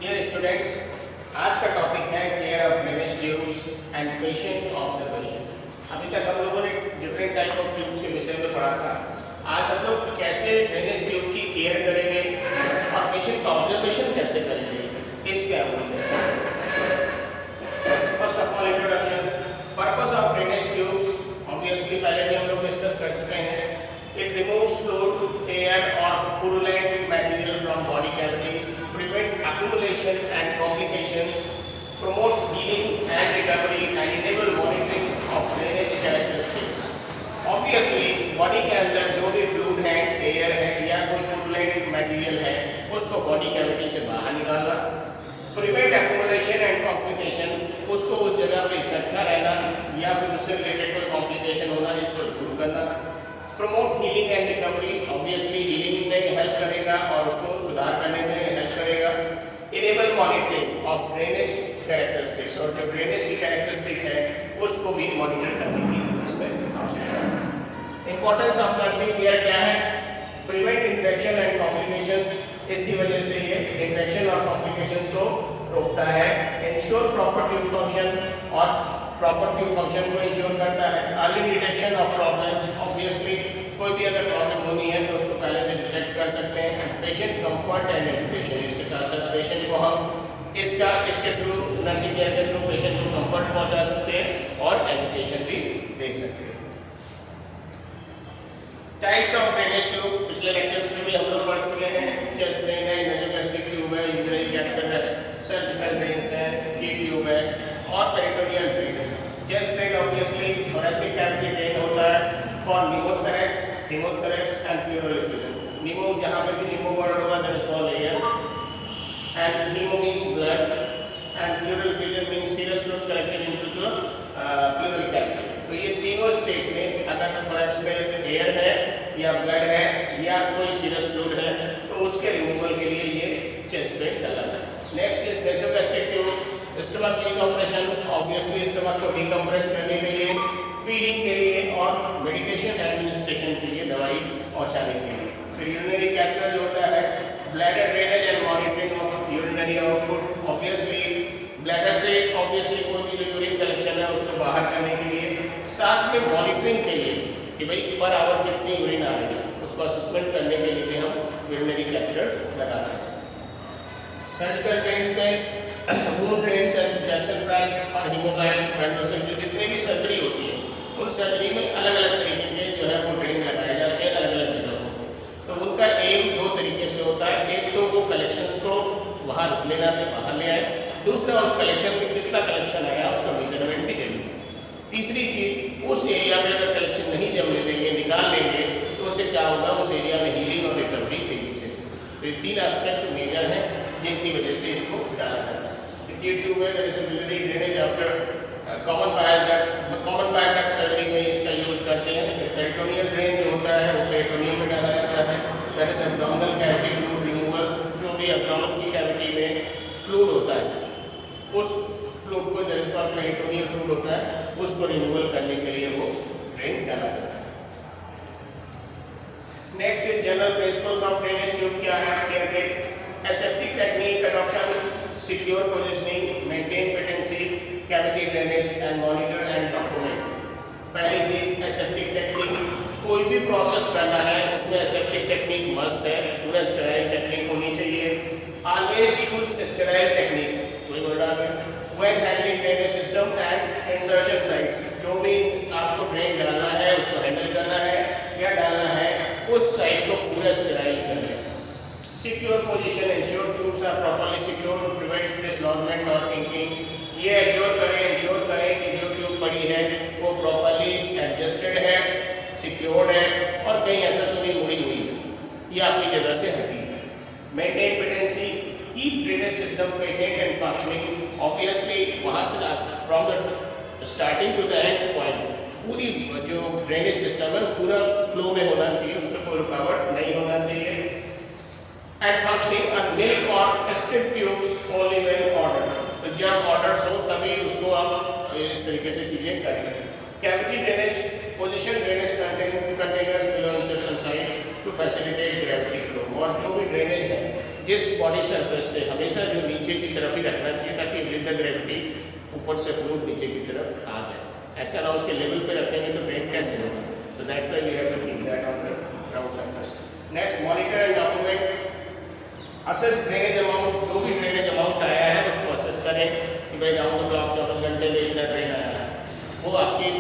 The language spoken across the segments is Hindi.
डियर स्टूडेंट्स, आज का टॉपिक है care of drainage tubes and patient observation. अभी तक हम लोगों ने डिफरेंट टाइप ऑफ ट्यूब्स के विषय में पढ़ा था। आज हम लोग कैसे ड्रेनेज ट्यूब की केयर करेंगे और पेशेंट का ऑब्जर्वेशन कैसे करेंगे, इस पे हम लोग डिस्कस करेंगे। First of all introduction, purpose of drainage tubes obviously पहले भी हम लोग डिस्कस कर चुके हैं। It removes fluid, air or purulent material from body cavities, prevent accumulation and complications, promote healing and recovery and enable monitoring of drainage characteristics. Obviously, body के अंदर जो भी fluid है, air है या कोई purulent material है, उसको body cavity से बाहर निकालना, prevent accumulation and complication, उसको उस जगह पे इकट्ठा रहना या फिर उससे रिलेटेड कोई कॉम्प्लिकेशन होना इसको दूर करना। Promote healing and recovery, obviously healing में हेल्प करेगा और उसको सुधार करने में हेल्प करेगा। Enable monitoring of drainage characteristics, और जो ड्रेनेज की कैरेक्टरिस्टिक है उसको भी मॉनिटर करने की इसमें आवश्यकता है। इंपॉर्टेंस ऑफ नर्सिंग केयर क्या है? प्रिवेंट इन्फेक्शन एंड कॉम्प्लिकेशंस, इसकी वजह से ये इन्फेक्शन और कॉम्प्लिकेशंस को रोकता है। इंश्योर प्रॉपर ट्यूब फंक्शन, और प्रॉपर ट्यूब फंक्शन को इंश्योर करता है। Early detection of problems, obviously कोई भी अगर प्रॉब्लम होनी है तो उसको पहले से डिटेक्ट कर सकते हैं। पेशेंट कंफर्ट एंड एजुकेशन, इसके साथ साथ पेशेंट को हम इसके थ्रू, नर्सिंग केयर के थ्रू पेशेंट को कंफर्ट पहुंचा सकते हैं और एजुकेशन भी दे सकते हैं। टाइप्स ऑफ ड्रेनेज ट्यूब पिछले लेक्चर्स में भी हम लोग पढ़ चुके हैं। चेस्ट ड्रेन है, नासोगैस्ट्रिक ट्यूब है, यूरिनरी कैथेटर है, सर्जिकल ड्रेन्स है, की ट्यूब है और पेरिटोनियल ड्रेन है। Chest drain obviously thoracic cavity drain होता है फॉर निमोथोरैक्स एंड प्लूरल इफ्यूजन। निमो, जहाँ पे भी निमो वर्ड होगा that is called air, and pneumo means blood and pleural effusion means serous fluid collected into the pleural cavity. तो ये तीनों स्टेट में अगर थोरैक्स में एयर है या ब्लड है या कोई सीरस फ्लूइड है तो उसके रिमूवल के लिए ये चेस्ट ड्रेन डाला है। Next is nasogastric tube, stomach decompression, obviously stomach को डिकम्प्रेस करने के लिए, फीडिंग के लिए और मेडिकेशन एडमिनिस्ट्रेशन के लिए, दवाई पहुंचाने के लिए। फिर यूरिनरी कैथेटर जो होता है, bladder drainage and monitoring of urinary output, obviously bladder से ऑब्वियसली कोई भी जो यूरिन कलेक्शन है उसको बाहर करने के लिए, साथ में मॉनिटरिंग के लिए कि भाई पर आवर कितनी यूरिन आ रही है उसको असेसमेंट करने के लिए भी हम यूरिनरी कैथेटर्स लगाते हैं। सर्जिकल ड्रेन्स में वूंड ड्रेन, जैक्सन प्राइड और हीमोगाइल ट्रांसफर, जो जितने भी सर्जरी होती है उन सर्जरी में अलग अलग तरीके के जो है वो ड्रेन लगाए जाते हैं अलग अलग जगहों पे। तो उनका एम दो तरीके से होता है। एक तो वो कलेक्शंस को वहाँ रुकने लाते बाहर ले आए, दूसरा उस कलेक्शन में कितना कलेक्शन आया उसका मेजरमेंट भी जरूरी है। तीसरी चीज, उस एरिया में अगर कलेक्शन नहीं जमने देंगे, निकाल लेंगे तो उससे क्या होगा, उस एरिया में हीलिंग और रिकवरी तेजी से। तो ये तीन एस्पेक्ट मेजर हैं जिनकी वजह से इनको डाला जाता है। ट्यूब है that is biliary drainage after common bile duct surgery में इसका यूज करते हैं। फिर पेरिटोनियल ड्रेन जो होता है वो पेरिटोनियम में डाला जाता है, that is abdominal cavity fluid removal, जो भी एब्डोमेन की कैविटी में फ्लूइड होता है उस फ्लूइड को, that is called peritoneal fluid होता है, उसको रिमूवल करने के लिए वो ड्रेन डाला जाता है। Next is general principles of drainage tube क्या है केयर के। Aseptic technique adoption, secure positioning, maintain patency, cavity drainage and monitor and document. पहली चीज एसेप्टिक टेक्निक, कोई भी प्रोसेस करना है उसमें एसेप्टिक टेक्निक मस्ट है, पूरा स्टेराइल टेक्निक होनी चाहिए। ऑलवेज यूज स्टेराइल टेक्निक, कोई वर्ड आ गया, when handling drainage system and insertion sites, जो भी आपको ड्रेन डालना है उसको हैंडल करना है या डालना है उस साइट को पूरा स्टेराइल कर लें। Secure position, ensure tubes are properly secured to prevent dislodgement or inking. ये इंश्योर करें कि जो ट्यूब पड़ी है वो प्रॉपर्ली एडजस्टेड है, सिक्योर्ड है और कहीं ऐसा तो नहीं मुड़ी हुई है, ये अपनी जगह से हटी है। Maintain patency, keep drainage system patent and functioning, obviously वहाँ से from the starting to the end point पूरी जो ड्रेनेज सिस्टम है पूरा फ्लो में होना चाहिए, उसमें कोई रुकावट नहीं होना चाहिए। एंड फंक्शनिंग और मिल्क और strip tubes only when ordered, तो जब ऑर्डर्स हो तभी उसको आप इस तरीके से चीजें करेंगे। Cavity drainage, position drainage containers below insertion site to facilitate gravity flow, और जो भी ड्रेनेज है जिस बॉडी सरफेस से हमेशा जो नीचे की तरफ ही रखना चाहिए ताकि विद द ग्रेविटी ऊपर से फ्लूइड नीचे की तरफ आ जाए। ऐसा ना उसके लेवल पे रखेंगे तो ड्रेन कैसे होगा? So that's why we have to keep that on the ground surface. Next, monitor and document assess drainage amount. जो भी ड्रेनेज अमाउंट आया है उसको असेस करें कि भाई राउंड द क्लॉक 24 घंटे में इतना ड्रेन आया है, वो आपकी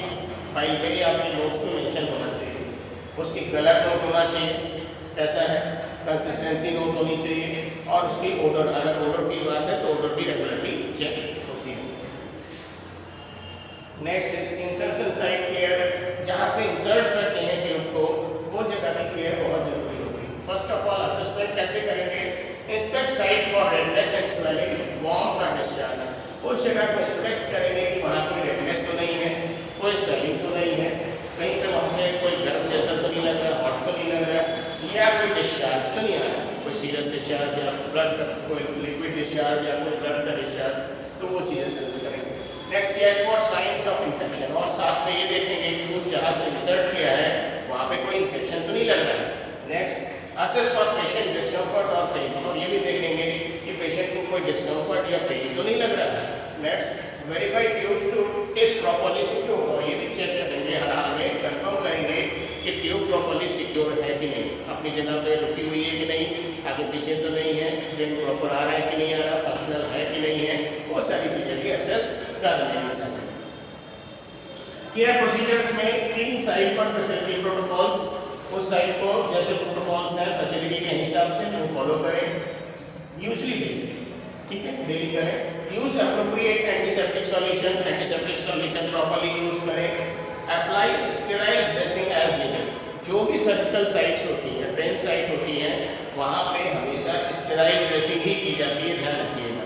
फाइल पे या आपकी नोट्स में मेंशन होना चाहिए। उसकी कलर नोट होना चाहिए कैसा है, कंसिस्टेंसी नोट होनी चाहिए, और उसकी ऑर्डर, अगर ऑर्डर की बात है तो ऑर्डर भी रेगुलरली चेक होती है। Next is insertion site care. जहाँ से इंसर्ट करते हैं ट्यूब को वो जगह की केयर बहुत जरूरी होती है। फर्स्ट ऑफ ऑल असेसमेंट कैसे करेंगे? Inspect site for redness and swelling, warmth और डिस्चार्ज। उस जगह को इंस्पेक्ट करेंगे कि वहाँ कोई रेडनेस तो नहीं है, कोई स्वेलिंग तो नहीं है, कहीं पे वहाँ पे कोई गर्म जैसा तो नहीं लग रहा, हॉट तो नहीं लग रहा, या कोई डिस्चार्ज तो नहीं आ रहा, कोई सीरियस डिस्चार्ज या ब्लड का कोई लिक्विड डिस्चार्ज या कोई ब्लड का डिस्चार्ज, तो वो चीज़ें सर्च करेंगे। Next, check for signs of infection, और साथ में ये देखेंगे कि उस जहाँ से इंसर्ट किया है वहाँ पे कोई इन्फेक्शन तो नहीं लग रहा है। Next, assess for patient discomfort और पेन, और ये भी देखेंगे कि पेशेंट को कोई डिस्कम्फर्ट या पेन तो नहीं लग रहा है। Next, verify tubes two is properly secure, और ये भी चेक करेंगे, हर हाल में कंफर्म करेंगे कि ट्यूब प्रॉपर्ली सिक्योर है कि नहीं, अपनी जगह पे रुकी हुई है कि नहीं, आगे पीछे तो नहीं है, ड्रेन प्रॉपर आ रहा है कि नहीं आ रहा, फंक्शनल है कि नहीं है, वो सारी चीज़ें भी असेस कर लेनी चाहिए। केयर प्रोसीजर्स में क्लीन साइट पर फैसिलिटी प्रोटोकॉल्स, उस साइट को जैसे प्रोटोकॉल्स हैं फैसिलिटी के हिसाब से वो फॉलो करें, यूजली डेली, ठीक है, डेली करें। Use appropriate antiseptic solution properly use करें। Apply sterile dressing as needed, जो भी सर्जिकल साइट्स होती हैं, ड्रेन साइट होती हैं, वहाँ पे हमेशा स्टेराइल ड्रेसिंग ही की जाती है, ध्यान रखिएगा।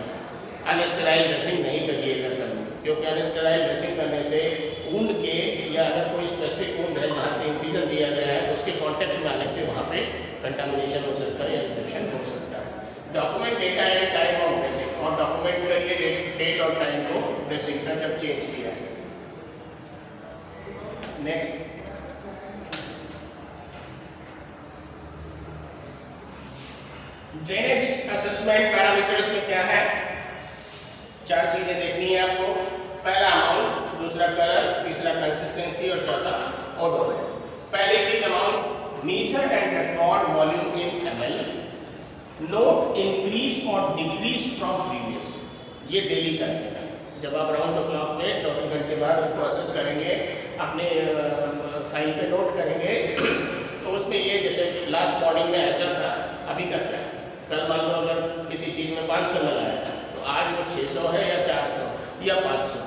अनस्टेराइल ड्रेसिंग नहीं करिएगा कभी, क्योंकि अनस्टेराइल ड्रेसिंग करने से वुंड के, या अगर कोई स्पेसिफिक वुंड है जहाँ से इंसिजन दिया गया है तो उसके कांटेक्ट में आने से वहाँ पे कंटामिनेशन हो सकता है या इन्फेक्शन हो सकता है। Document data and time of dressing, और डॉक्यूमेंट करिए डेट और टाइम को ड्रेसिंग का जब चेंज किया है। नेक्स्ट, ड्रेनेज असेसमेंट पैरामीटर्स में क्या है? 4 चीजें देखनी है आपको। पहला अमाउंट, दूसरा कलर, तीसरा कंसिस्टेंसी और चौथा ऑर्डर। पहली चीज amount, measure and record volume in ml, note increase और डिक्रीज फ्रॉम प्रीवियस, ये डेली करेंगे। जब आप राउंड द क्लॉक में 24 घंटे बाद उसको असेस करेंगे, अपने फाइल पे नोट करेंगे, तो उसमें ये जैसे लास्ट मॉर्निंग में ऐसा था, अभी का क्या है, कल मान लो अगर किसी चीज़ में 500 लगाया था तो आज वो 600 है या 400 या 500,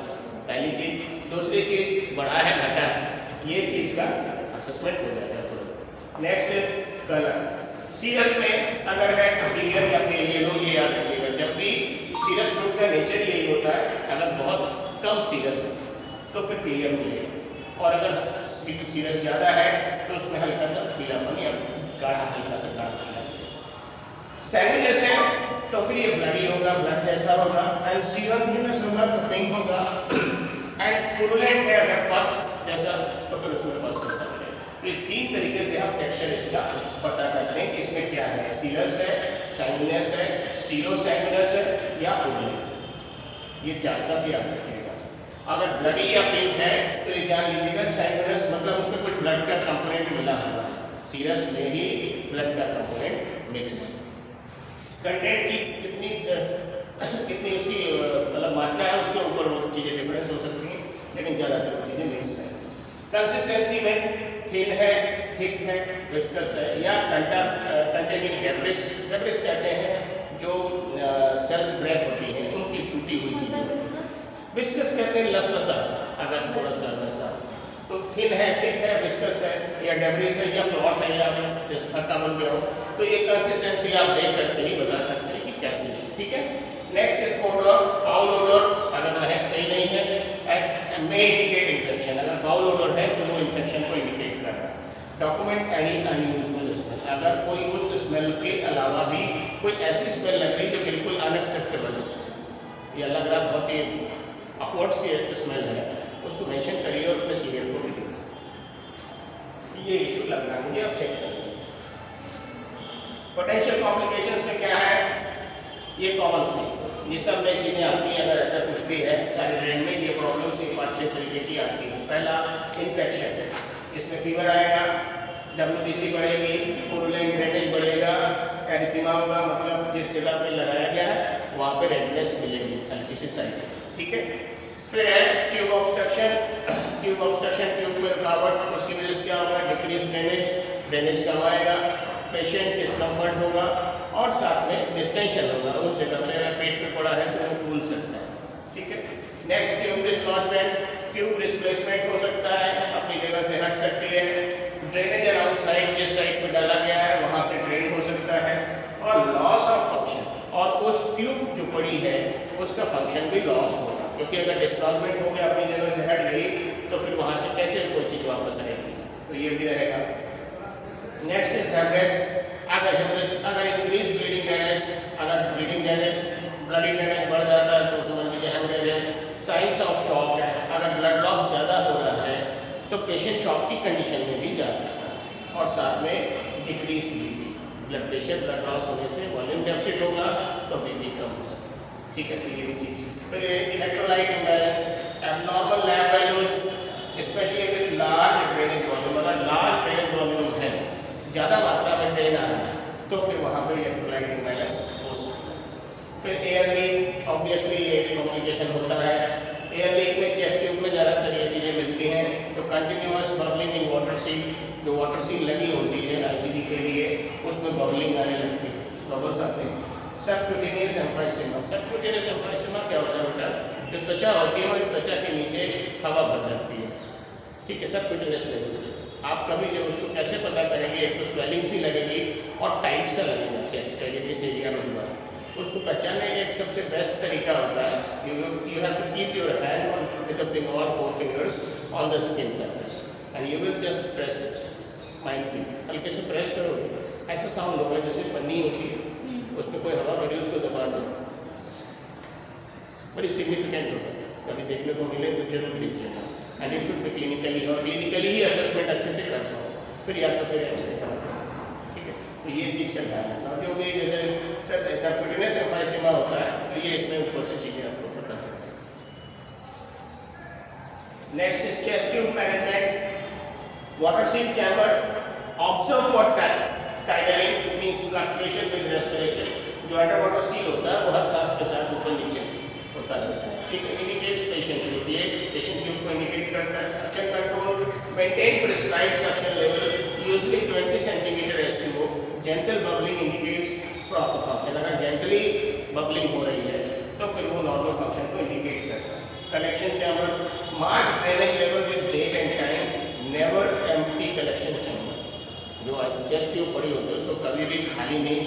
पहली चीज़। दूसरी चीज़, बढ़ा है घटा है, ये चीज़ का असेसमेंट हो जाएगा तुरंत। Next is colour. सीरस में अगर है तो क्लियर या पेल येलो, ये याद रखिएगा। जब भी सीरस फ्रूट का नेचर यही होता है, अगर बहुत कम सीरस है तो फिर क्लियर मिलेगा, और अगर सीरस ज़्यादा है तो उसमें हल्का सा पीलापन या गाढ़ा, हल्का सा गाढ़ा। सैंगुइनस है तो फिर ये ब्लडी होगा, ब्लड जैसा होगा। एंड सीरमजिनस होगा तो पिंक होगा। एंड पुरुलेंट है अगर पस जैसा तो फिर उसमें पस जैसा मिलेगा। तो ये 3 तरीके से आप टेक्सचर इसका पता करते हैं कि इसमें क्या है, सीरस है, सैंगुइनस है, सीरोसैंगुइनस है या पुरुलेंट। ये 4 सब याद रखिएगा। अगर ब्लडी या पिंक है तो ये जान लीजिएगा सैंगुइनस मतलब उसमें कुछ ब्लड का कंपोनेंट मिला हुआ है, सीरस में ही ब्लड का कंपोनेंट मिक्स है। कंटेंट की कितनी उसकी मतलब मात्रा है, उसके ऊपर वो चीज़ें डिफरेंस हो सकती हैं, लेकिन ज़्यादातर वो चीज़ें मिक्स है। कंसिस्टेंसी में थिन है, थिक है, विस्कस है या कंटेनिंग डेब्रिस। डेब्रिस कहते हैं जो सेल्स ब्रेक होती हैं उनकी टूटी हुई चीज़ें। विस्कस कहते हैं लसलसा, अगर थोड़ा सा वैसा। तो थिन है, थिक है, विस्कस है या डेब्रिस है या क्लॉट है या जैसे खट्टा बन गया हो, तो ये कंसिस्टेंसी आप देख सकते ही बता सकते हैं कि कैसी है, ठीक है। Next is odour. Foul odour अगर महक सही नहीं है, एंड मे इंडिकेट इन्फेक्शन, अगर फाउल ओडर है तो वो इन्फेक्शन को इंडिकेट कर रहा है। डॉक्यूमेंट एनी अनयूजुअल स्मेल, अगर कोई उस स्मेल के अलावा भी कोई ऐसी स्मेल लग रही जो बिल्कुल अनएक्सेप्टेबल है या लग रहा बहुत ही अपवर्ड सी स्मेल है, उसको मेंशन करिए और अपने सीनियर को भी दिखाइए, ये इशू लग रहा है मुझे, आप चेक करिए। पोटेंशियल कॉम्प्लिकेशंस में क्या है, ये कॉमन सी, ये सब नई चीज़ें आती हैं। अगर ऐसा कुछ भी है सारे ड्रेन में ये प्रॉब्लम्स 5-6 तरीके की आती हैं। पहला इन्फेक्शन, इसमें फीवर आएगा, WBC बढ़ेगी, पुरुलेंट ड्रेनेज बढ़ेगा, एरिथेमा होगा, मतलब जिस जगह पे लगाया गया है वहाँ पे रेडनेस मिलेगी हल्की सी साइड, ठीक है। फिर है tube obstruction, tube obstruction, tube में रुकावट, उसकी वजह से क्या होगा, डिक्रीज ड्रेनेज कम आएगा, पेशेंट डिस्कम्फर्ट होगा और साथ में डिस्टेंशन होगा उस जगह पे। अगर पेट पे पड़ा है तो वो फूल सकता है, ठीक है। नेक्स्ट ट्यूब डिस्लॉजमेंट, ट्यूब डिस्प्लेसमेंट हो सकता है, अपनी जगह से हट सकती है। ड्रेनेज अराउंड साइड, जिस साइड पे डाला गया है वहाँ से ड्रेन हो सकता है। और लॉस ऑफ फंक्शन, और उस ट्यूब जो पड़ी है उसका फंक्शन भी लॉस होगा, क्योंकि अगर डिस्लॉजमेंट हो गया, अपनी जगह से हट गई, तो फिर वहाँ से कैसे कोई चीज़ वापस आएगी, तो ये भी रहेगा। नेक्स्ट इज हेमरेज, अगर इंक्रीज ब्लीडिंग डैमेज, अगर ब्लीडिंग डैमेज बढ़ जाता है तो समझ लीजिए हेमरेज है। साइंस ऑफ शॉक है, अगर ब्लड लॉस ज़्यादा हो रहा है तो पेशेंट शॉक की कंडीशन में भी जा सकता है। और साथ में decrease BP, blood pressure, blood loss होने से वॉल्यूम डेफिसिट होगा तो बीपी कम हो सकता है, ठीक है। तो ये भी चीज़। फिर electrolyte imbalance, abnormal lab values, specially with large drainage volume, अगर लार्ज ड्रेनेज वॉल्यूम है, ज़्यादा मात्रा में ड्रेन आ रहा है, तो फिर वहाँ पे इलेक्ट्रोलाइट इम्बैलेंस हो सकता है। फिर एयर लीक, ऑब्वियसली ये कॉम्प्लिकेशन होता है। एयर लीक में चेस्ट ट्यूब में ज़्यादातर ये चीज़ें मिलती हैं। तो continuous bubbling in water seal, जो वाटर सील लगी होती है ICD के लिए, उसमें बबलिंग आने लगती है, बबल्स आते हैं। सबक्यूटेनियस एम्फाइसेमा, सबक्यूटेनियस एम्फाइसेमा क्या होता है बेटा, जो त्वचा होती है हमारी त्वचा के नीचे हवा भर जाती है, ठीक है, सबक्यूटेनियस लेवल पे। आप कभी जब उसको कैसे पता करेंगे, एक तो स्वेलिंग सी लगेगी और टाइट सा लगेगा चेस्ट का, जिस एरिया में हुआ है उसको पहचानने का एक सबसे बेस्ट तरीका होता है, you have to keep your hand on with the finger और 4 fingers on the skin surface and you will just press it mindfully, हल्के से प्रेस करोगे, ऐसा साउंड होगा जैसे पन्नी होती है उसमें कोई हवा भरी, उसको दबा दो, बड़ी सिग्निफिकेंट होता है। कभी देखने को मिले तो जरूर देख लेना। And it should be clinically, और क्लिनिकली ही असेसमेंट अच्छे से कर पाओ, फिर या तो फिर एक्सरे करा, ठीक है। तो ये चीज़ का ध्यान रखना। और जो भी जैसे सबक्यूटेनियस एम्फाइसेमा होता है तो ये इसमें ऊपर से चीज़ें आपको बता सकते हैं। Next is chest tube management, water seal chamber, observe for tidaling means fluctuation with respiration. जो अंडर वाटर सील होता है वो हर सांस के साथ ऊपर नीचे होता रहता है, ठीक है। इंडिकेट्स पेशेंट ट्यूब, ये पेशेंट ट्यूब को इंडिकेट करता है। Suction control, maintain prescribed suction level usually 20 centimetre STO, gentle bubbling indicates proper function, अगर जेंटली बबलिंग हो रही है तो फिर वो नॉर्मल फंक्शन को इंडिकेट करता है। Collection chamber, mark drainage level with date and time, never empty collection chamber. जो चेस्ट ट्यूब पड़ी होती है उसको कभी भी खाली नहीं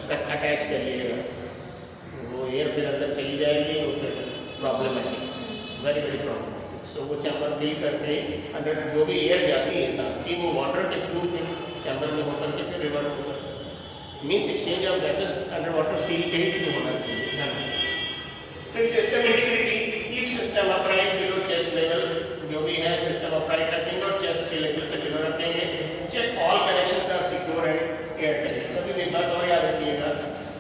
अटैच करिएगा, वो एयर फिर अंदर चली जाएगी, वो फिर प्रॉब्लमेटिक, वेरी वेरी प्रॉब्लमेटिक। सो वो चैम्बर फिल करके अंदर जो भी एयर जाती है सांस की, वो वाटर के थ्रू फिर चैम्बर में होकर के फिर रिवर्ट होगा। Means exchange of gases under water seal के ही थ्रू होना चाहिए। फिर system integrity, keep system upright below chest level, जो भी है सिस्टम अपराइट रखेंगे और चेस्ट के लेवल से बिलो रखेंगे। Check all connections are secure and airtight. कभी एक बात और याद रखिएगा,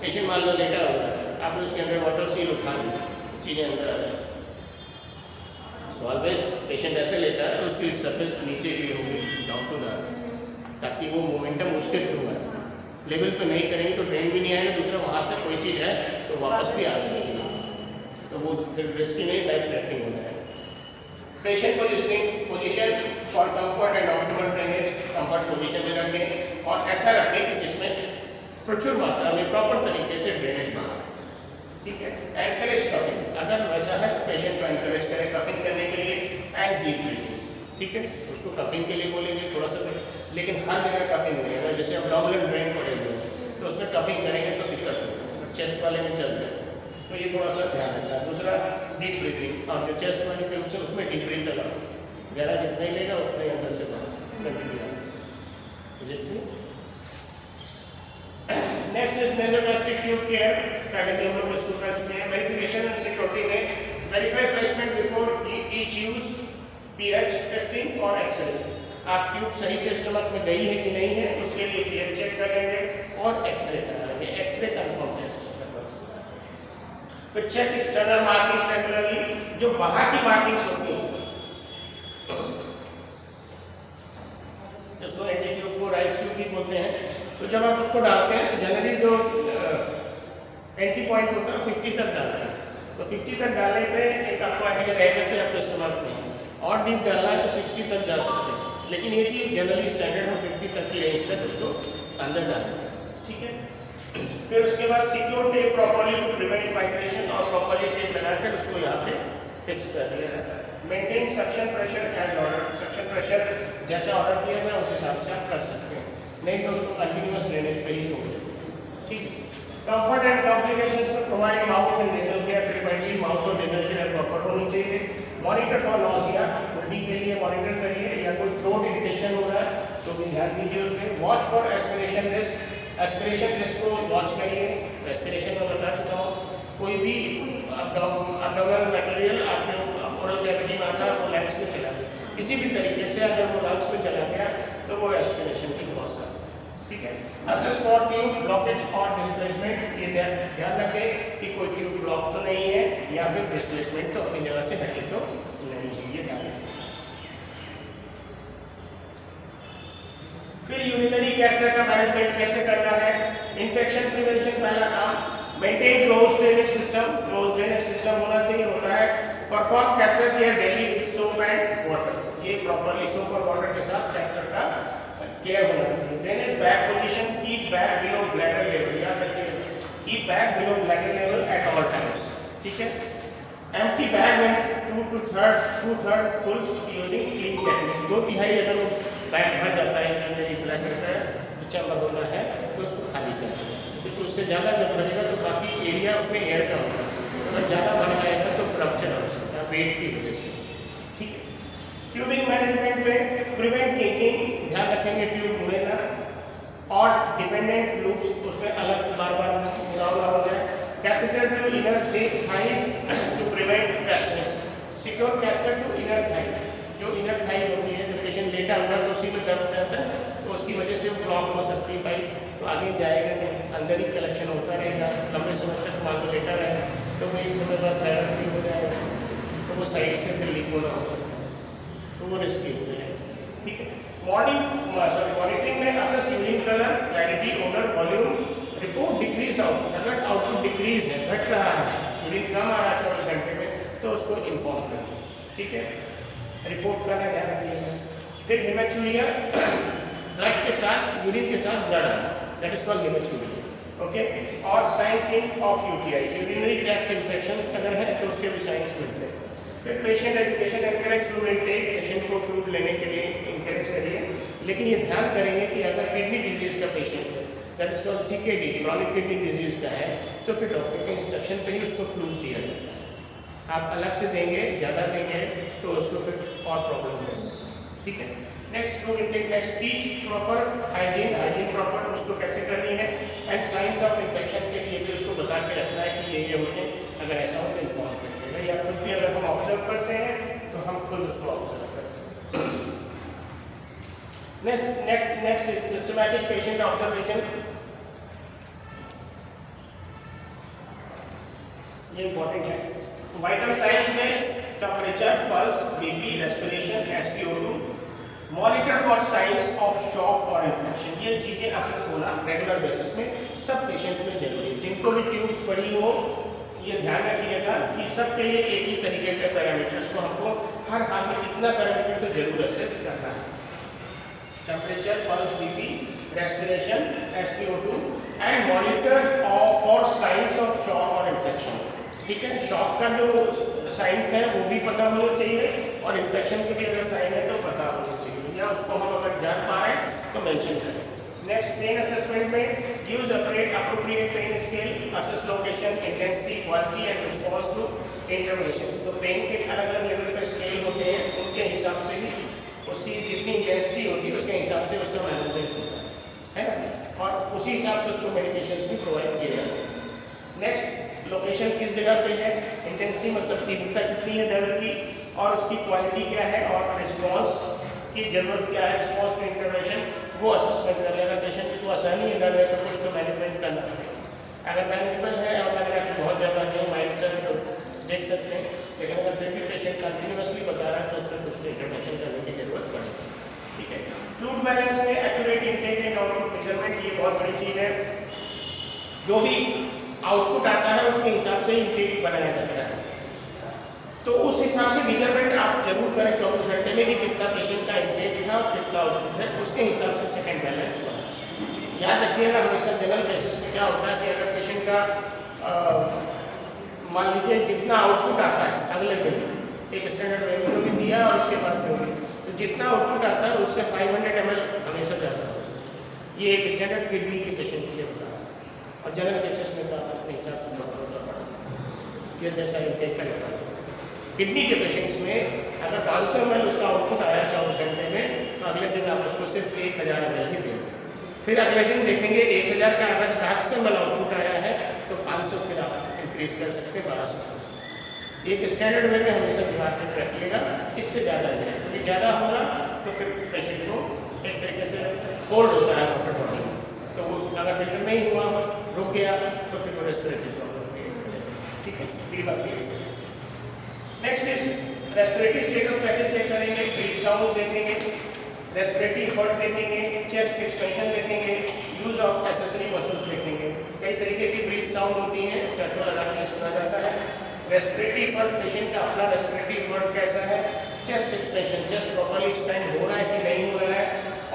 पेशेंट मान लो लेटा हुआ है, आपने उसके अंदर वाटर सील उठा दी, चीज़ें अंदर आ जाए, सो ऑलवेज पेशेंट ऐसे लेटा है तो उसकी सरफेस नीचे भी होगी, डाउन टू द, ताकि वो मोमेंटम उसके थ्रू है। लेवल पे नहीं करेंगे तो ड्रेन भी नहीं आएगा, दूसरा वहाँ से कोई चीज़ है तो वापस भी आ सकती है, तो वो फिर रिस्क ही नहीं, लाइफ थ्रेटनिंग हो जाएगा। Patient position for comfort and optimal drainage, comfort position में रखें और ऐसा रखें कि जिसमें प्रचुर मात्रा में प्रॉपर तरीके से ड्रेनेज बाहर, ठीक है। एनकरेज कफिंग, अगर वैसा है तो पेशेंट को एनकरेज करें कफिंग करने के लिए एंड डीप ब्रीथिंग, ठीक है। उसको कफिंग के लिए बोलेंगे थोड़ा सा, लेकिन हर जगह कफिंग नहीं है। जैसे अब्डोमिनल ड्रेन पड़े हुए हैं तो उसमें कफिंग करेंगे तो दिक्कत होगी, चेस्ट वाले में चल जाए, तो ये थोड़ा सा ध्यान रखना है। दूसरा डीप ब्रीथिंग, और जो चेस्ट वाली ट्यूब से उसमें डीप ब्रीथ लगाओ, गहरा जितना ही लेगा उतना ही अंदर से बाहर कर दिया। नेक्स्ट इज नेज़ोगैस्ट्रिक ट्यूब केयर, पहले भी हम लोग इसको कर चुके हैं। वेरिफिकेशन एंड सिक्योरिटी में verify placement before each use, pH testing और एक्सरे। आप ट्यूब सही से स्टमक में गई है कि नहीं है उसके लिए pH चेक कर लेंगे। और एक्सरे कराएंगे, एक्सरे कंफर्म टेस्ट। फिर चेक एक्सटर्नल मार्किंग्स रेगुलरली, जो बाहर की मार्किंग्स होती हैं जिसको एंटीट्यूब को राइस ट्यूब भी बोलते हैं, तो जब आप उसको डालते हैं तो जनरली जो एंटी पॉइंट होता है 50 तक डालते हैं, तो 50 तक डालने पे एक आपको आइडिया रहेगा कि आपके स्टमक में और डीप डालना है तो 60 तक जा सकते हैं, लेकिन ये कि जनरली स्टैंडर्ड हम 50 तक की रेंज तक उसको अंदर डालेंगे, ठीक है। फिर उसके बाद secure tape properly to prevent migration, और प्रॉपर्ली टेप लगाकर उसको यहाँ पे फिक्स कर दिया जाता है। Maintain suction pressure as order, suction pressure जैसा ऑर्डर किया गया उस हिसाब से आप कर सकते हैं, नहीं तो उसको कंटिन्यूअस ड्रेनेज पे ही छोड़ दें, ठीक है। कंफर्ट एंड कॉम्प्लिकेशंस में provide mouth and nasal care, frequently mouth और नेजल केयर प्रॉपर होनी चाहिए। मॉनिटर फॉर नॉसिया, उल्टी के लिए मॉनिटर करिए, या कोई थ्रोट इरिटेशन हो रहा है तो भी ध्यान दीजिए उस पर। Watch for aspiration risk, aspiration risk को वॉच करिए, एस्पिरेशन में बता चुका हूँ। कोई भी अब्डोमिनल मटेरियल आपके ओरल कैविटी में आता है वो लंग्स में चला गया, किसी भी तरीके से अगर वो लंग्स में चला गया तो वो एस्पिरेशन की कॉज करता है, ठीक है। असेस फॉर ट्यूब ब्लॉकेज और डिस्प्लेसमेंट, ये ध्यान रखें कि कोई ट्यूब ब्लॉक तो नहीं है या फिर डिस्प्लेसमेंट तो अपनी जगह से हटे तो नहीं है, ये ध्यान रखें। फिर यूरिनरी कैथेटर का मैनेजमेंट कैसे करना है। इन्फेक्शन प्रिवेंशन पहला काम, maintain close drainage system, close drainage system होना चाहिए, होता है। Perform catheter care daily with soap and water, ये प्रॉपर्ली सोप और वाटर के साथ कैथेटर का केयर होना चाहिए। Drainage bag position, keep bag below bladder level, याद रखिए keep bag below bladder level at all times, ठीक है। एम्प्टी बैग में 2/3 फुल यूजिंग क्लीन टेक्निक, 2/3 अगर वो बैग भर जाता है यूरिनरी ब्लैडर का जो चैम्बर होता है तो उसको खाली कर देना, क्योंकि उससे ज़्यादा जब भरेगा तो बाकी एरिया उसमें एयर का होगा, अगर ज़्यादा भर जाएगा तो रप्चर हो सकता है वेट की वजह से, ठीक है। ट्यूबिंग मैनेजमेंट में प्रिवेंट कीकिंग, ध्यान रखेंगे ट्यूब मुड़े ना, और डिपेंडेंट लूप्स उसमें अलग बार बार मुड़ाव ना हो जाए। Catheter to inner thighs to prevent fractures, secure catheter to inner thigh, जो इनर थाई होती है, जो पेशेंट लेटा हुआ तो उसी में दर्द रहता है तो उसकी वजह से वो ब्लॉक हो सकती है पाइप, तो आगे जाएगा नहीं, अंदर ही कलेक्शन होता रहेगा लंबे समय तक, मान लो लेटा रहेगा तो वो एक समय बाद वायरल फ्री हो जाएगा, तो वो साइड से फिर लीक होना हो सकता है, तो वो रिस्की हो जाएगा, ठीक है। मॉनिटरिंग में assess urine colour, clarity, odour, volume, report decrease output, अगर आउटपुट डिक्रीज है, घट रहा है, यूरिन कम आ रहा है 24 घंटे में तो उसको इन्फॉर्म करिए, ठीक है, रिपोर्ट करना ध्यान रखिएगा। फिर हेमेचूरिया, ब्लड के साथ यूरिन के साथ ब्लड आना, that is called haematuria, okay. और signs of UTI, urinary tract infections अगर है तो उसके भी साइंस मिलते हैं। फिर patient education, encourage fluid intake, patient को फ्लूइड लेने के लिए इनकरेज करिए, लेकिन ये ध्यान करेंगे कि अगर किडनी डिजीज का पेशेंट है, that is called CKD, chronic kidney disease का है, तो फिर डॉक्टर के इंस्ट्रक्शन पे ही उसको फ्लूइड दिया जाता है। आप अलग से देंगे, ज़्यादा देंगे तो उसको फिर और प्रॉब्लम हो सकती है, ठीक है। Next fluid intake, next teach proper hygiene, hygiene proper उसको कैसे करनी है, एंड साइंस ऑफ इन्फेक्शन के लिए भी उसको बता के रखना है कि ये होते हैं, अगर ऐसा हो तो इन्फॉर्म करते हैं, या खुद भी अगर हम ऑब्जर्व करते हैं तो हम खुद उसको ऑब्जर्व करते हैं। Next is systematic patient observation, ये इंपॉर्टेंट है। वाइटल साइंस में temperature, pulse, BP, respiration, SpO2, monitor for signs of shock और इन्फेक्शन, ये चीजें असेस होना रेगुलर बेसिस में सब पेशेंट में जरूरी है। जिनको भी ट्यूब्स पड़ी हो ये ध्यान रखिएगा कि सबके लिए एक ही तरीके के पैरामीटर्स को हमको हर हाल में इतना पैरामीटर तो जरूर असेस करना है। Temperature, pulse, BP, respiration, SpO2 and monitor for signs of shock और इन्फेक्शन, ठीक है। शॉक का जो साइंस है वो भी पता होना चाहिए और इन्फेक्शन के भी अगर साइन है तो पता होना चाहिए, या उसको हम अगर जान पा रहे हैं तो मेंशन करें। नेक्स्ट पेन असेसमेंट में use appropriate pain scale, assess location, intensity, quality and response to intervention. तो पेन के अलग अलग लेवल पे स्केल होते हैं, उनके हिसाब से ही उसकी जितनी इंटेंसिटी होती है उसके हिसाब से उसका मैनेजमेंट होता है ना, और उसी हिसाब से उसको मेडिकेशंस भी प्रोवाइड किए जाते हैं। नेक्स्ट लोकेशन किस जगह पे है, इंटेंसिटी मतलब तीव्रता कितनी है दर्द की, और उसकी क्वालिटी क्या है, और रिस्पॉन्स की जरूरत क्या है, रिस्पॉन्स टू इंटरवेंशन वो असेसमेंट कर लेगा। पेशेंट को आसानी है दर्द है तो कुछ तो मैनेजमेंट करना पड़ेगा। अगर मैनेजेबल है और लग रहा है कि बहुत ज़्यादा नहीं माइल्ड से तो देख सकते हैं, लेकिन अगर फिर भी पेशेंट कंटिन्यूसली बता रहा है तो उसमें कुछ तो इंटरवेंशन करने की जरूरत पड़ेगी। ठीक है, फ्लूइड बैलेंस में accurate intake and output measurement ये बहुत बड़ी चीज़ है। जो भी आउटपुट आता है उसके हिसाब से इनटेक बनाया जाता है, तो उस हिसाब से मेजरमेंट आप जरूर करें 24 घंटे में कि कितना पेशेंट का इनटेक था और कितना आउटपुट है, उसके हिसाब से चेक एंड बैलेंस होगा। याद रखिएगा हमेशा जनरल केसेस में क्या होता है कि अगर पेशेंट का मान लीजिए जितना आउटपुट आता है अगले दिन एक स्टैंडर्ड वैल्यू जो भी दिया और उसके बाद जो भी, तो जितना आउटपुट आता है उससे 500 ml हमेशा ज़्यादा होता है। ये एक स्टैंडर्ड किडनी के पेशेंट के लिए होता है और जनरल केसेस में तो आप अपने हिसाब से बढ़ा सकते हैं ये जैसा इनटेक का लेवल। किडनी के पेशेंट्स में अगर 500 ml उसका आउटपुट आया 24 घंटे में तो अगले दिन आप उसको सिर्फ 1000 ml ही दें। फिर अगले दिन देखेंगे 1000 का अगर 700 ml आउटपुट आया है तो 500 फिर आप इंक्रीज कर सकते हैं 1200। एक स्टैंडर्ड वे में हमेशा दिमाग में रखिएगा, इससे ज़्यादा नहीं है क्योंकि ज़्यादा होगा तो फिर पेशेंट को एक तरीके से होल्ड होता है वाटर बॉडी में, तो वो अगर फिल्टर नहीं हुआ रुक गया तो फिर वो रेस्पिरेटरी प्रॉब्लम क्रिएट हो जाएगी। ठीक है, ये बात clear. Next is respiratory status कैसे चेक करेंगे? ब्रीथ साउंड देखेंगे, रेस्पिरेटरी एफर्ट देखेंगे, चेस्ट एक्सपेंशन देखेंगे, यूज ऑफ एक्सेसरी मसल्स देखेंगे। कई तरीके की ब्रीथ साउंड होती हैं, स्टैटो लगा के सुना जाता है। रेस्पिरेटरी एफर्ट पेशेंट का अपना रेस्पिरेटरी एफर्ट कैसा है, chest expansion, chest properly expand हो रहा है कि नहीं हो रहा है,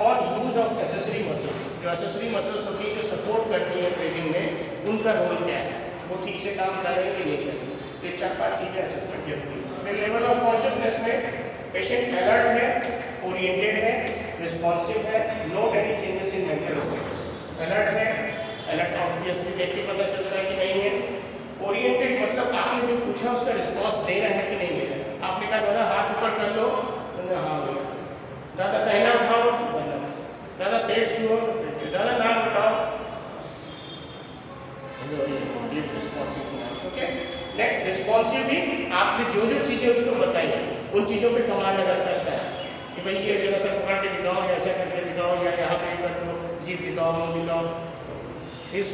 और यूज ऑफ एक्सेसरी मसल्स, जो एक्सेसरी मसल्स होती है जो सपोर्ट करती है ब्रीदिंग में, उनका रोल क्या है, वो ठीक से काम कर रहे हैं कि नहीं कर रहे। ये 4-5 चीजें असेसमेंट की होती है। फिर लेवल ऑफ कॉन्शियसनेस में पेशेंट अलर्ट है, ओरिएंटेड है, रिस्पॉन्सिव है, note any changes in mental status. Alert है, अलर्ट ऑब्वियसली देख के पता चलता है कि नहीं है। ओरिएंटेड मतलब आपने जो पूछा उसका रिस्पॉन्स दे रहे हैं कि नहीं दे रहे हैं। आपने कहा दादा हाथ ऊपर कर लो, तो हाँ भैया, दादा दाहिना उठाओ, दादा पेट छुओ, दादा नाक उठाओ। ओके, नेक्स्ट रिस्पॉन्सिव भी आपने जो जो चीजें उसको बताई उन चीजों पे कमांड अगर करता है कि भाई ये जरा सा पकड़ के दिखाओ, या ऐसा करके दिखाओ, या यहाँ पे कर दो, जीभ दिखाओ, मुंह दिखाओ, इस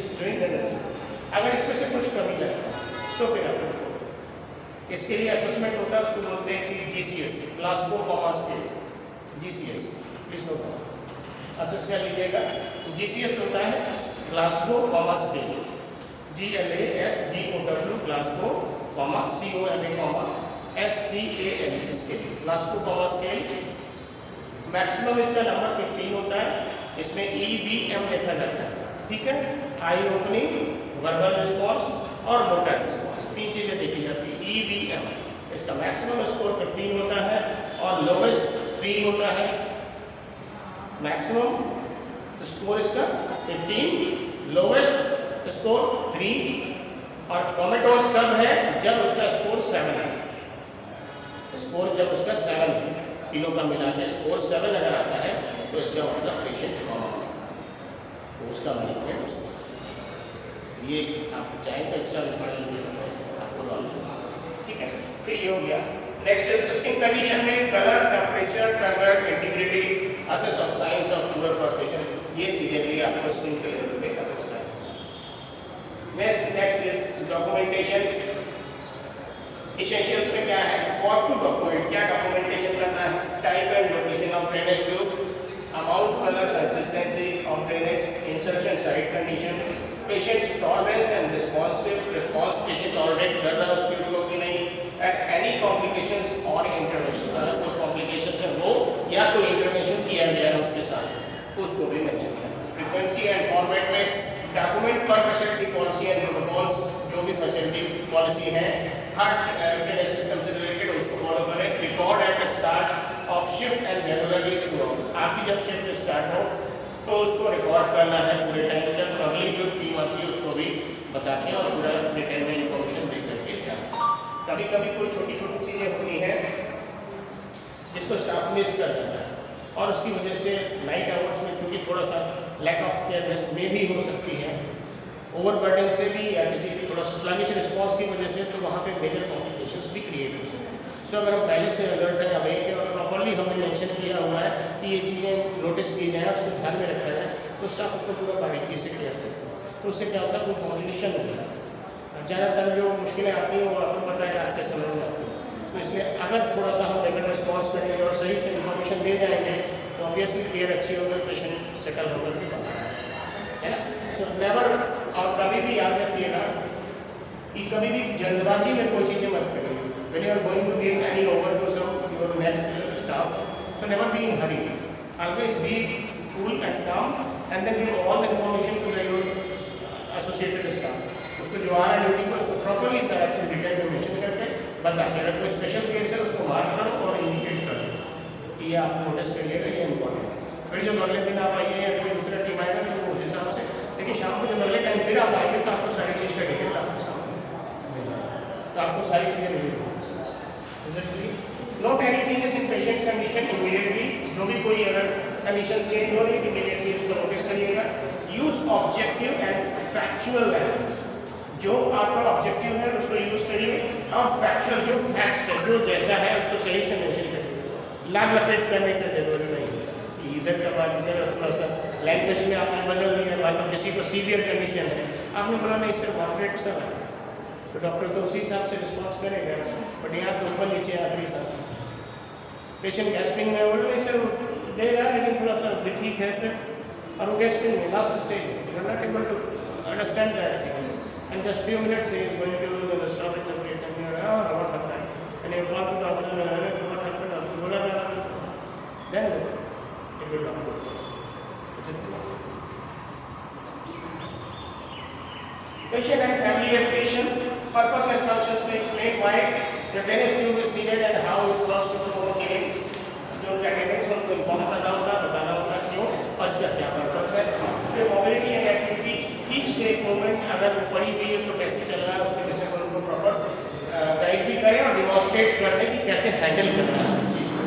अगर इसमें से कुछ कमी लगता है तो फिर आपको इसके लिए असेसमेंट होता है, उसको बोलते हैं चीज GCS, Glasgow comma scale, GCS, please note assess कर लीजिएगा। GCS होता है Glasgow comma scale, GLASGOW, Glasgow comma COMA comma SCAL scale, Glasgow comma scale. Maximum इसका नंबर 15 होता है, इसमें EVM देखा जाता है। ठीक है, आई ओपनिंग, वर्बल रिस्पॉन्स और मोटर रिस्पॉन्स, 3 चीजें देखी जाती है। EVM इसका मैक्सिमम स्कोर 15 होता है और लोवेस्ट 3 होता है। मैक्सिमम स्कोर इसका 15, लोवेस्ट स्कोर 3, और कोमेटोस कब है? जब उसका स्कोर 7 है। स्कोर जब उसका 7 है, तीनों का मिला के स्कोर 7 अगर आता है तो इसका मतलब पेशेंट कॉमा है, तो उसका मैनेजमेंट उसको ये आप चाहें तो एक्स्ट्रा पढ़ लीजिए, आपको नॉलेज होगा। ठीक है, फिर ये हो गया। नेक्स्ट इज स्किन कंडीशन में colour, temperature, turgor, integrity, assess of science of poor perfection, ये चीजें भी आपको स्किन के लेवल पे असेस करना। Next is documentation. एसेंशियल्स में क्या है, व्हाट टू डॉक्यूमेंट, क्या डॉक्यूमेंटेशन करना है, type and location of drainage tube, amount, colour, consistency of drainage, insertion site condition, patients tolerance and response patient tolerate कर रहा है उसके ऊपर कि नहीं, एंड एनी कॉम्प्लिकेशंस और इंटरवेंशन, अगर कोई कॉम्प्लिकेशंस है वो या कोई इंटरवेंशन किया गया है उसके साथ उसको भी मेंशन करना। फ्रीक्वेंसी एंड फॉर्मेट में डॉक्यूमेंट पर फैसिलिटी पॉलिसी एंड प्रोटोकॉल्स, जो भी फैसिलिटी पॉलिसी है हर ड्रेनेज सिस्टम से रिलेटेड उसको फॉलो करें। Record eight start of shift and regularly through out, आपकी जब शिफ्ट स्टार्ट हो तो उसको रिकॉर्ड करना है पूरे टाइम तक, तो अगली जो टीम आती है उसको भी बता के और पूरा डिटेल में इंफॉर्मेशन दे करके जाए। कभी कभी कोई छोटी छोटी चीज़ें होती हैं जिसको स्टाफ मिस कर देता है और उसकी वजह से नाइट आवर्स में चूँकि थोड़ा सा लैक ऑफ केयरनेस में भी हो सकती है, ओवरबर्डन से भी, या किसी थोड़ा सा स्लगिश रिस्पॉन्स की वजह से, तो वहाँ पे मेजर कॉम्प्लिकेशंस भी क्रिएट हो सकते हैं। सो अगर हम पहले से अलर्ट है, अवेक है और प्रॉपरली हमने मेंशन किया हुआ है कि ये चीज़ें नोटिस की जाए, उसको ध्यान में रखा जाए, तो स्टाफ उसको पूरा बारीकी से क्लियर करता है। तो उससे क्या होता है, कोई कॉम्प्लिकेशन नहीं है। ज़्यादातर जो मुश्किलें आती हैं वो आपको पता है आपके समझ में आती है। तो इसलिए अगर थोड़ा सा हम रेगुलर रिस्पॉन्स करेंगे और सही से इन्फॉर्मेशन दे जाएंगे तो ऑब्वियसली केयर अच्छी होगी, पेशेंट सेटल होकर के बाहर है ना। सो नेवर, और कभी भी याद रखिएगा कि कभी भी जल्दबाजी में कोई चीज़ें मत करिए। When you are going to give any overdose of your next staff, so never be in hurry. Always be cool and calm, and then give all the information to your associated staff. उसको जो आ रहा है ड्यूटी पर उसको प्रॉपरली सारा चीज़ डिटेल में मेंशन करके बता के, अगर कोई स्पेशल केस है उसको मार्क करो और इंडिकेट करो कि ये आप नोटिस करिएगा, ये इंपॉर्टेंट है। फिर जब अगले दिन आप आइए या कोई दूसरा टीम आएगा तो उस हिसाब से, लेकिन शाम को जब अगले टाइम फिर आप आएंगे तो आपको सारी चीज़ का डिटेल आपके सामने मिलेगा, तो आपको सारी चीज़ें रिवील होंगी। Note any changes in patients condition immediately, जो भी कोई अगर कंडीशन चेंज हो रही है इमीडिएटली उसको नोटिस करिएगा। Use objective and factual language, जो आपका ऑब्जेक्टिव है उसको यूज करिए, और फैक्चुअल जो फैक्ट्स है जो जैसा है उसको सही से मेंशन करिए। लाग लपेट करने की जरूरत नहीं है, इधर का बात इधर, थोड़ा सा लैंग्वेज में आपने बदल दिया। मान लो किसी को सीवियर कंडीशन है, आपने बोला नहीं सर मॉडरेट सर, तो डॉक्टर तो उसी हिसाब से रिस्पॉन्स करेगा, बट यहाँ तो ऊपर नीचे आखिरी सांस। पेशेंट गैस्पिंग में बोला नहीं सर दे रहा है लेकिन थोड़ा सा भी ठीक है सर, और वो गैस्पिंग में लास्ट स्टेज है, you are not able to understand that thing, and just few minutes he is going to stop it the patient, you are what happened, and you call to doctor what happened, बोला था then it will not go for. Patient and family education, purpose and functions to explain why the drainage tube is needed and how it works to promote healing. जो कैंडिडेट्स उनको इन्फॉर्म करना होता है, बताना होता है क्यों और इसका क्या पर्पस है। फिर mobility and activity, each safe movement अगर पड़ी हुई है तो कैसे चल रहा है उसके विषय पर उनको प्रॉपर गाइड भी करें और डिमॉन्स्ट्रेट कर दें कि कैसे हैंडल करना है उस चीज़ को,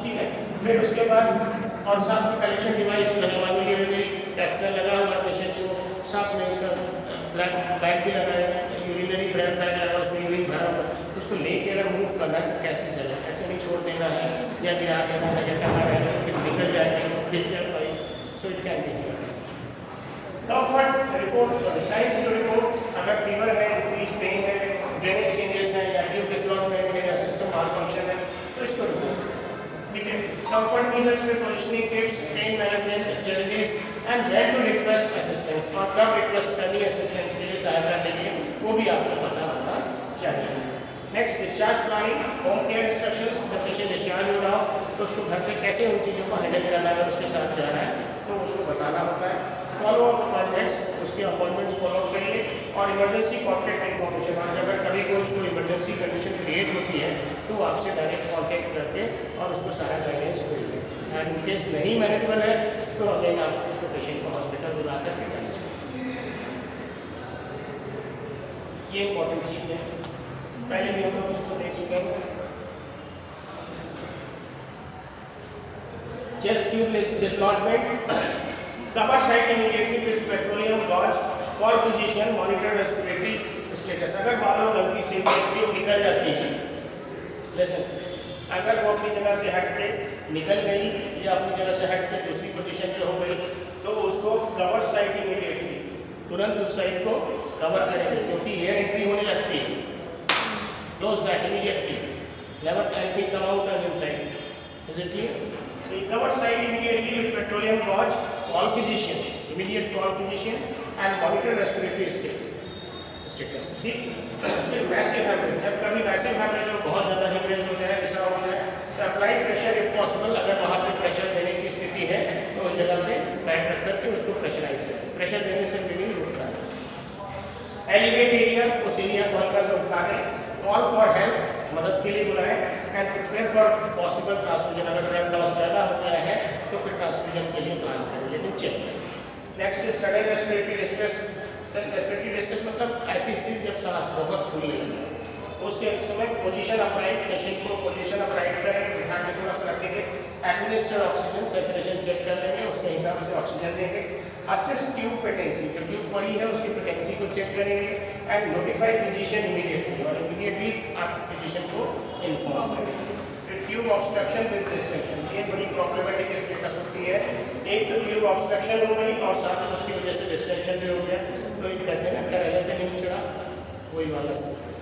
ठीक है। फिर उसके बाद और साथ में कलेक्शन डिवाइस जो है, मान लीजिए मेरी कैथेटर लगा हुआ है पेशेंट को, साथ में उसका ब्लैक बैग भी लगा है, यूरिनरी बैग लगा, उसमें यूरिन भरा हुआ, तो उसको लेके अगर मूव करना है तो कैसे चले, ऐसे नहीं छोड़ देना है या गिरा देना है या टंगा रहेगा तो फिर निकल जाएगा तो खींच जाए भाई, so it can be here. Comfort report, signs to report, अगर फीवर है, इंक्रीज पेन है, ड्रेनेज चेंजेस है या ट्यूब डिसलॉजमेंट है या सिस्टम माल फंक्शन है तो इसको रिपोर्ट, ठीक है। कंफर्ट मेजर्स में positioning tips, pain management strategies and when to request assistance, और कब रिक्वेस्ट करनी असिस्टेंस के लिए, सहायता के लिए, वो भी आपको पता होना चाहिए। Next discharge planning, home care instructions, जब पेशेंट डिस्चार्ज हो रहा हो तो उसको घर पे कैसे उन चीज़ों को हैंडल करना है, अगर उसके साथ जा रहा है तो उसको बताना होता है। फॉलो अप अपॉइंटमेंट्स, उसके अपॉइंटमेंट्स फॉलो अप करिए, और इमरजेंसी कॉन्टैक्ट इन्फॉर्मेशन, और अगर कभी कोई उसको इमरजेंसी कंडीशन क्रिएट होती है तो वो आपसे डायरेक्ट कॉन्टैक्ट करके और उसको सारा गाइडेंस मिल जाए। एंड इन केस नहीं मैनेजेबल है तो अगेन आप उसको पेशेंट को हॉस्पिटल बुला करके मैनेज करें। ये इंपॉर्टेंट चीज़ है, पहले भी हम लोग उसको देख चुके हैं। Chest tube dislodgement, cover site immediately with petroleum gauze, call physician, monitor respiratory status. अगर मान लो गलती से चेस्ट ट्यूब निकल जाती है, लेसन अगर वो अपनी जगह से हट के निकल गई या अपनी जगह से हट के दूसरी पोजीशन पे हो गई तो उसको कवर साइट इमीडिएटली, तुरंत उस साइड को कवर करेंगे क्योंकि एयर एंट्री होने लगती है। Close that immediately, never anything come out and inside, is it clear? So cover site immediately with petroleum gauze, call physician, immediate call physician and monitor respiratory status, ठीक। फिर मैसिव हेमरेज, जब कभी मैसिव हेमरेज हो, बहुत ज़्यादा हेमरेज हो जाए, ऐसा हो जाए तो अप्लाई प्रेशर इफ पॉसिबल, अगर वहाँ पे प्रेशर देने की स्थिति है तो उस जगह पे पैड रख करके उसको प्रेशराइज करें। प्रेशर देने से ब्लीडिंग रुकता है। एलिवेट एरिया, उस एरिया को हल्का सा उठा दें। कॉल फॉर हेल्प, मदद के लिए बुलाएं। And prepare for possible transfusion, अगर ब्लड लॉस ज़्यादा हो गया है तो फिर ट्रांसफ्यूजन के लिए प्लान करें, लेकिन चेक करें। Next is sudden respiratory distress. Respiratory distress मतलब ऐसी स्थिति जब सांस बहुत फूलने लगे, उसके समय पोजीशन अपराइट, पेशेंट को पोजीशन अपराइट करेंगे, बिठा के थोड़ा सा रखेंगे, एडमिनिस्टर ऑक्सीजन, सैचुरेशन चेक कर लेंगे, उसके हिसाब से ऑक्सीजन देंगे, असिस्ट ट्यूब पेटेंसी, जो ट्यूब पड़ी है उसकी पेटेंसी को चेक करेंगे एंड नोटिफाई फिजिशियन इमीडिएटली, और इमीडिएटली आप फिजिशियन को इन्फॉर्म करेंगे। फिर ट्यूब ऑब्स्ट्रक्शन विद डिस्टेंशन, ये बड़ी प्रॉब्लमेटिक स्टेटस होती है। एक तो ट्यूब ऑब्स्ट्रक्शन हो गई और साथ में उसकी वजह से डिस्टेंशन भी हो गया, तो ये कहते हैं ना करेले पे नहीं चढ़ा वही वाला स्थिति।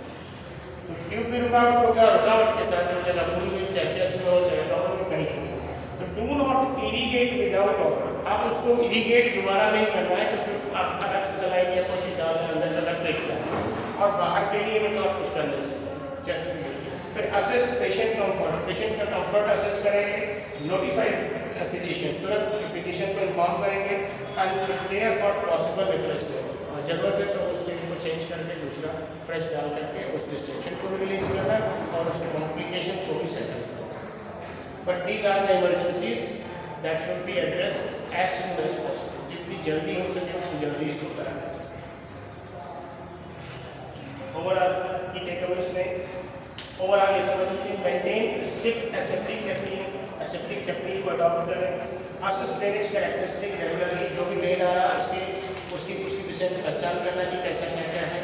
तो ट्यूब भी रुकावट हो गया, रुकावट के साथ में जगह भूल गई, चाहे चेस्ट में हो चाहे लॉन्ग में कहीं हो। तो do not irrigate without water, आप उसको इरीगेट दोबारा नहीं करना है, उसमें आप अलग से सलाइन या कुछ डालना है, अंदर अलग पेट करना है, और बाहर के लिए में तो आप कुछ कर नहीं सकते चेस्ट के लिए। फिर असेस पेशेंट कंफर्ट, पेशेंट का कंफर्ट असेस करेंगे, नोटिफाई फिजिशियन, तुरंत फिजिशियन को इन्फॉर्म करेंगे and prepare for possible replacement, जरूरत है तो उस ट्यूब को चेंज करके दूसरा फ्रेश डाल करके उस डिस्टेंशन को भी रिलीज करना और उस कॉम्प्लिकेशन को भी सेटल करना। But these are the emergencies that should be addressed as soon as possible, जितनी जल्दी हो सके उतनी जल्दी इसको कराना। ओवरऑल की टेकअवेज में ओवरऑल ये समझते हैं, maintain strict aseptic technique, aseptic technique को अडॉप्ट करें, असेस ड्रेनेज कैरेक्टरिस्टिक रेगुलरली, जो भी ड्रेन आ रहा है उसकी विषय में पहचान करना कि कैसा क्या क्या है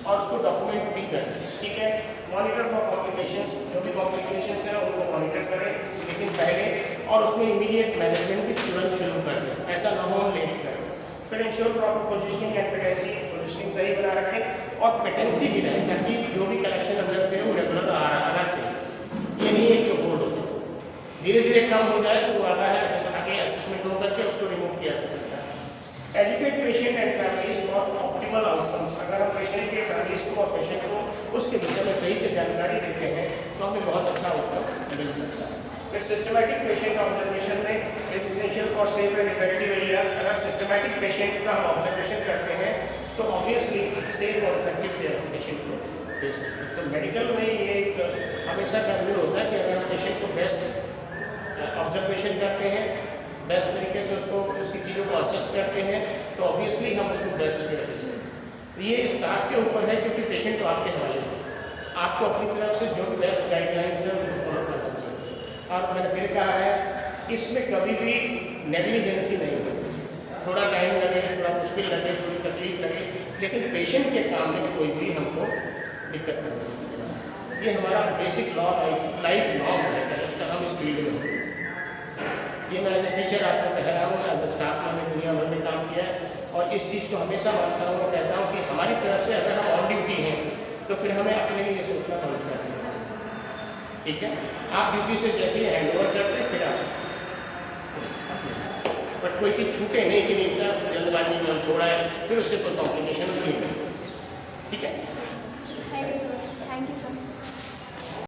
और उसको डॉक्यूमेंट भी करें, ठीक है। मॉनिटर फॉर कॉम्प्लिकेशंस, जो भी कॉम्प्लिकेशंस हैं उनको मॉनिटर करें लेकिन पहले, और उसमें इमीडिएट मैनेजमेंट भी तुरंत शुरू कर दें, ऐसा ना हो लेट करें। फिर ensure proper positioning and patency, positioning सही बना रखें और पेटेंसी भी रहे ताकि जो भी कलेक्शन अंदर से वो रेगुलर आना चाहिए। ये नहीं है कि होल्ड हो जाए, धीरे धीरे कम हो जाए तो वो आगा है आगे असेसमेंट हो करके उसको रिमूव किया जा सकता है। Educate patient and families for optimal outcomes, अगर हम पेशेंट के फैमिलीज को और पेशेंट को उसके विषय में सही से जानकारी देते हैं तो हमें बहुत अच्छा आउटकम मिल सकता है। फिर सिस्टमैटिक पेशेंट ऑब्जर्वेशन में is essential for safe and effective area, अगर सिस्टमैटिक पेशेंट का हम ऑब्जर्वेशन करते हैं तो ऑब्वियसली सेफ और इफेक्टिव केयर हम पेशेंट को दे सकते हैं। तो मेडिकल में ये एक हमेशा कंक्लूड होता है कि अगर हम पेशेंट को बेस्ट ऑब्जर्वेशन करते हैं, बेस्ट तरीके से उसको उसकी चीज़ों को असेस करते हैं तो ऑब्वियसली हम उसको बेस्ट केयर दे सकते हैं। ये स्टाफ के ऊपर है क्योंकि पेशेंट तो आपके हवाले है, आपको अपनी तरफ से जो भी बेस्ट गाइडलाइंस है उनको फॉलो करना चाहिए। और मैंने फिर कहा है इसमें कभी भी नेग्लिजेंसी नहीं होनी चाहिए, थोड़ा टाइम लगे, थोड़ा मुश्किल लगे, थोड़ी तकलीफ लगे, लेकिन पेशेंट के काम में कोई भी हमको दिक्कत नहीं होगी। ये हमारा बेसिक लॉ लाइफ नॉर्म है जब तक हम इस फील्ड में हों। ये मैं एज ए टीचर आपको कह रहा हूँ, एज ए स्टाफ मैंने दुनिया भर में काम किया है और इस चीज़ को हमेशा मानता हूँ और कहता हूँ कि हमारी तरफ से अगर हम ऑन ड्यूटी हैं तो फिर हमें अपने लिए सोचना बंद कर देना चाहिए, ठीक है। आप ड्यूटी से जैसे ही हैंड ओवर करते हैं फिर आप बट कोई चीज़ छूटे नहीं कि नहीं सर जल्दबाजी में हम छोड़ा है, फिर उससे कोई कॉम्प्लिकेशन नहीं है, ठीक है।